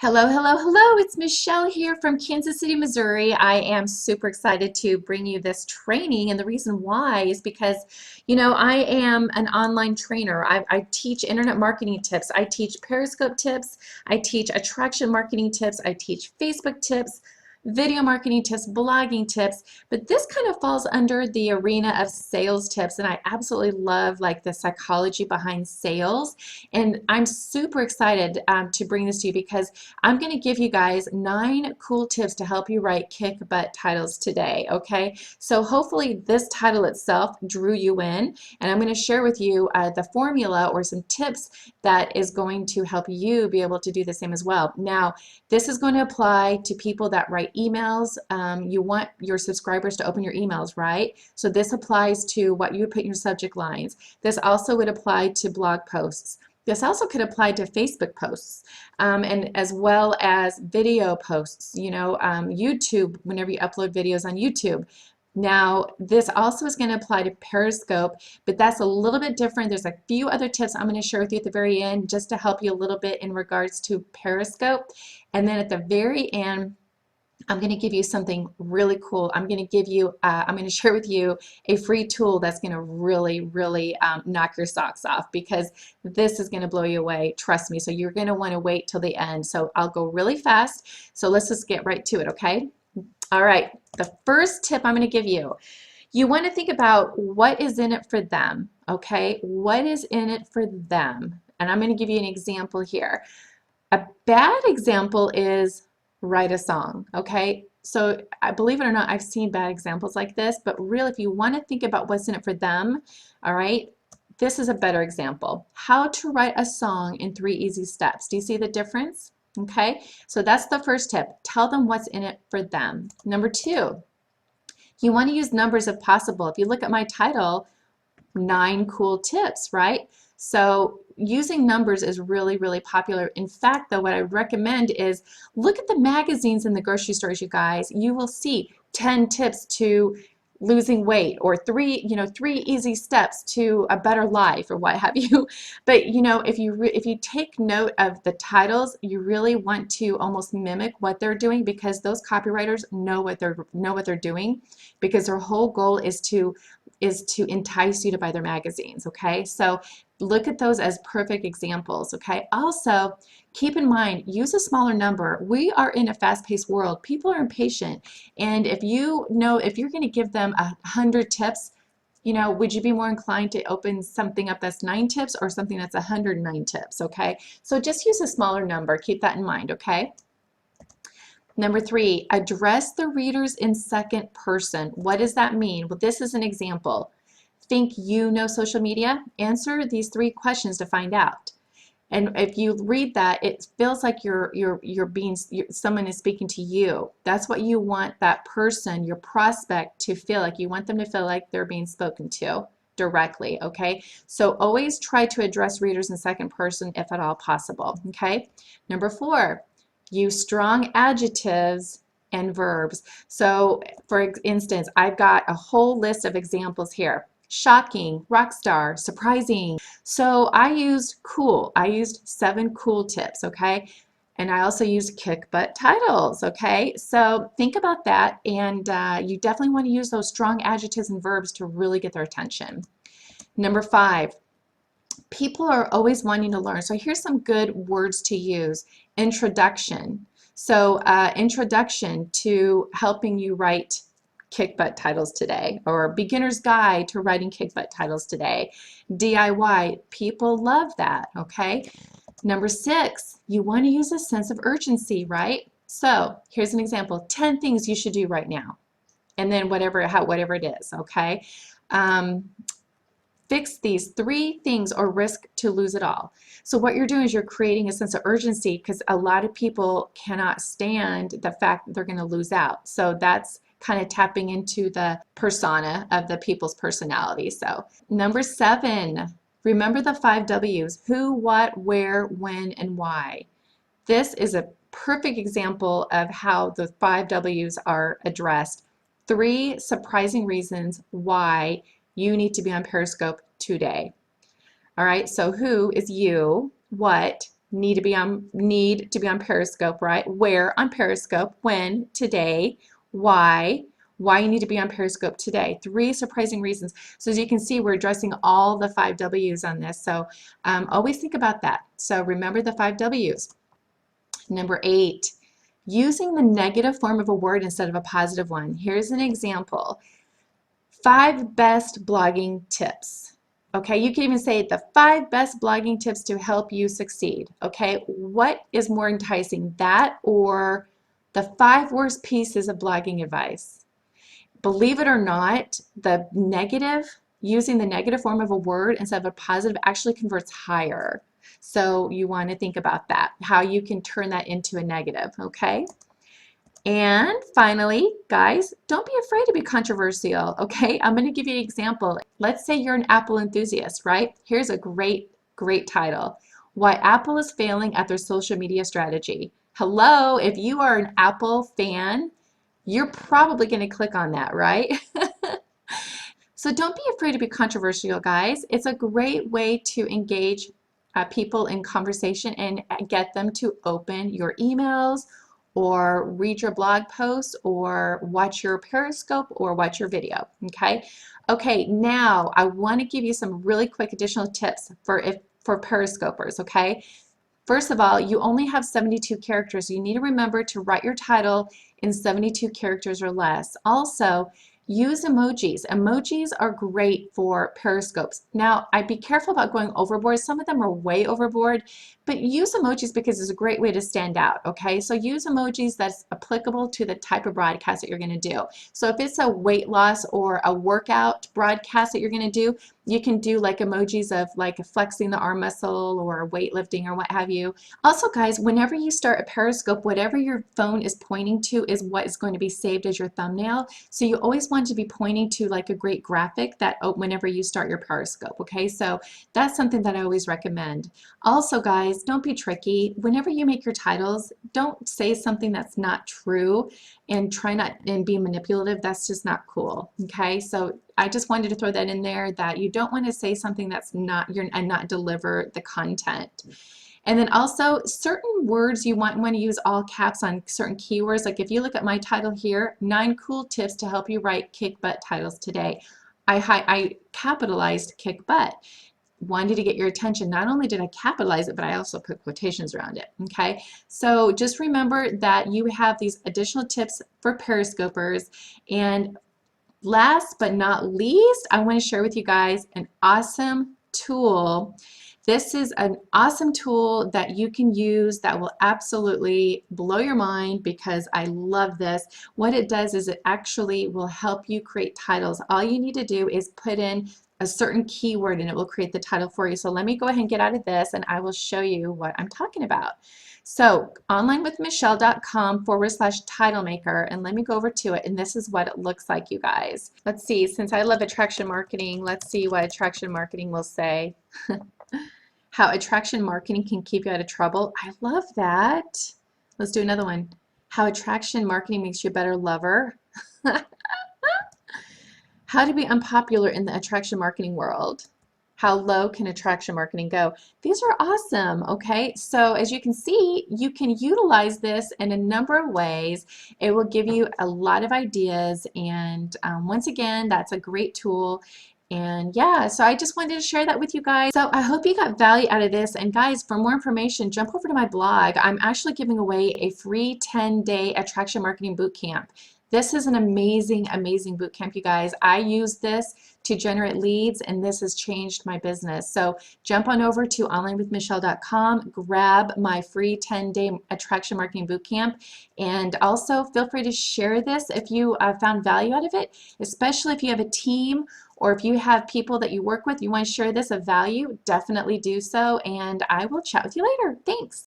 Hello, hello, hello. It's Michelle here from Kansas City, Missouri. I am super excited to bring you this training, and the reason why is because, I am an online trainer. I teach internet marketing tips. I teach Periscope tips. I teach attraction marketing tips. I teach Facebook tips, video marketing tips, blogging tips, but this kind of falls under the arena of sales tips, and I absolutely love like the psychology behind sales, and I'm super excited to bring this to you because I'm going to give you guys 9 cool tips to help you write kick butt titles today, okay? So hopefully this title itself drew you in, and I'm going to share with you the formula or some tips that is going to help you be able to do the same as well. Now, this is going to apply to people that write emails. You want your subscribers to open your emails, right? So this applies to what you would put in your subject lines. This also would apply to blog posts. This also could apply to Facebook posts, and as well as video posts, YouTube, whenever you upload videos on YouTube. Now, this also is going to apply to Periscope, but that's a little bit different. There's a few other tips I'm going to share with you at the very end just to help you a little bit in regards to Periscope. And then at the very end, I'm going to give you something really cool. I'm going to share with you a free tool that's going to really knock your socks off, because this is going to blow you away. Trust me. So you're going to want to wait till the end. So I'll go really fast. So let's just get right to it, okay? All right. The first tip I'm going to give you, you want to think about what is in it for them, okay? What is in it for them? And I'm going to give you an example here. A bad example is write a song, okay? So I believe it or not, I've seen bad examples like this, but really if you want to think about what's in it for them, all right, this is a better example. How to write a song in 3 easy steps. Do you see the difference? Okay, so that's the first tip. Tell them what's in it for them. Number 2, you want to use numbers if possible. If you look at my title, 9 cool tips, right? So using numbers is really popular. In fact, though, what I recommend is look at the magazines in the grocery stores, you guys. You will see 10 tips to losing weight, or 3 easy steps to a better life, or what have you. But if you take note of the titles, you really want to almost mimic what they're doing, because those copywriters know what they're doing, because their whole goal is to entice you to buy their magazines, okay? So look at those as perfect examples, okay? Also, keep in mind, use a smaller number. We are in a fast-paced world. People are impatient, and if you're going to give them 100 tips, would you be more inclined to open something up that's 9 tips or something that's 109 tips, okay? So just use a smaller number. Keep that in mind, okay? Number 3, address the readers in second person. What does that mean? Well, this is an example. Think you know social media? Answer these 3 questions to find out. And if you read that, it feels like someone is speaking to you. That's what you want that person, your prospect, to feel like. You want them to feel like they're being spoken to directly, okay? So always try to address readers in second person if at all possible, okay? Number 4, use strong adjectives and verbs. So for instance, I've got a whole list of examples here. Shocking, rock star, surprising. So I used cool. I used 7 cool tips, okay? And I also used kick butt titles, okay? So think about that, and you definitely want to use those strong adjectives and verbs to really get their attention. Number 5, people are always wanting to learn. So here's some good words to use. Introduction. So introduction to helping you write kick butt titles today, or beginner's guide to writing kick butt titles today. DIY, people love that, okay? Number 6, you want to use a sense of urgency, right? So here's an example, 10 things you should do right now, and then whatever it is, okay? Fix these 3 things or risk to lose it all. So what you're doing is you're creating a sense of urgency, because a lot of people cannot stand the fact that they're going to lose out. So that's kind of tapping into the persona of the people's personality. So number 7, remember the 5 W's: who, what, where, when, and why. This is a perfect example of how the 5 W's are addressed. 3 surprising reasons why you need to be on Periscope today. All right, so who is you, what, need to be on Periscope, right? Where on Periscope, when, today, why you need to be on Periscope today. 3 surprising reasons. So as you can see, we're addressing all the 5 W's on this. So always think about that. So remember the 5 W's. Number 8, using the negative form of a word instead of a positive one. Here's an example. 5 best blogging tips. Okay, you can even say the 5 best blogging tips to help you succeed. Okay, what is more enticing, that or the 5 worst pieces of blogging advice? Believe it or not, the negative, using the negative form of a word instead of a positive actually converts higher. So you want to think about that, how you can turn that into a negative, okay? And finally, guys, don't be afraid to be controversial, okay? I'm going to give you an example. Let's say you're an Apple enthusiast, right? Here's a great title. Why Apple is failing at their social media strategy. Hello, if you are an Apple fan, you're probably going to click on that, right? So don't be afraid to be controversial, guys. It's a great way to engage people in conversation and get them to open your emails or read your blog posts or watch your Periscope or watch your video, okay? Okay, now I want to give you some really quick additional tips for Periscopers, okay? First of all, you only have 72 characters. You need to remember to write your title in 72 characters or less. Also, use emojis. Emojis are great for Periscopes. Now, I'd be careful about going overboard. Some of them are way overboard, but use emojis because it's a great way to stand out, okay? So use emojis that's applicable to the type of broadcast that you're going to do. So if it's a weight loss or a workout broadcast that you're going to do, you can do like emojis of like flexing the arm muscle or weightlifting or what have you. Also, guys, whenever you start a Periscope, whatever your phone is pointing to is what is going to be saved as your thumbnail. So you always want to be pointing to like a great graphic that whenever you start your Periscope, okay? So that's something that I always recommend. Also, guys, don't be tricky. Whenever you make your titles, don't say something that's not true and try not and be manipulative. That's just not cool, okay? So I just wanted to throw that in there, that you don't want to say something that's not and not deliver the content. And then also certain words you want to use all caps on certain keywords. Like if you look at my title here, 9 cool tips to help you write kick butt titles today. I capitalized kick butt. Wanted to get your attention. Not only did I capitalize it, but I also put quotations around it, okay? So just remember that you have these additional tips for Periscopers. And last but not least, I want to share with you guys an awesome tool. This is an awesome tool that you can use that will absolutely blow your mind because I love this. What it does is it actually will help you create titles. All you need to do is put in a certain keyword and it will create the title for you. So let me go ahead and get out of this and I will show you what I'm talking about. So onlinewithmichelle.com/title maker, and let me go over to it, and this is what it looks like, you guys. Let's see, since I love attraction marketing, let's see what attraction marketing will say. How attraction marketing can keep you out of trouble. I love that. Let's do another one. How attraction marketing makes you a better lover. How to be unpopular in the attraction marketing world. How low can attraction marketing go? These are awesome, okay? So as you can see, you can utilize this in a number of ways. It will give you a lot of ideas, and once again, that's a great tool. And yeah, so I just wanted to share that with you guys. So I hope you got value out of this. And guys, for more information, jump over to my blog. I'm actually giving away a free 10-day attraction marketing bootcamp. This is an amazing, amazing bootcamp, you guys. I use this to generate leads, and this has changed my business. So jump on over to onlinewithmichelle.com, grab my free 10-day attraction marketing bootcamp, and also feel free to share this if you found value out of it, especially if you have a team or if you have people that you work with, you want to share this of value, definitely do so, and I will chat with you later. Thanks.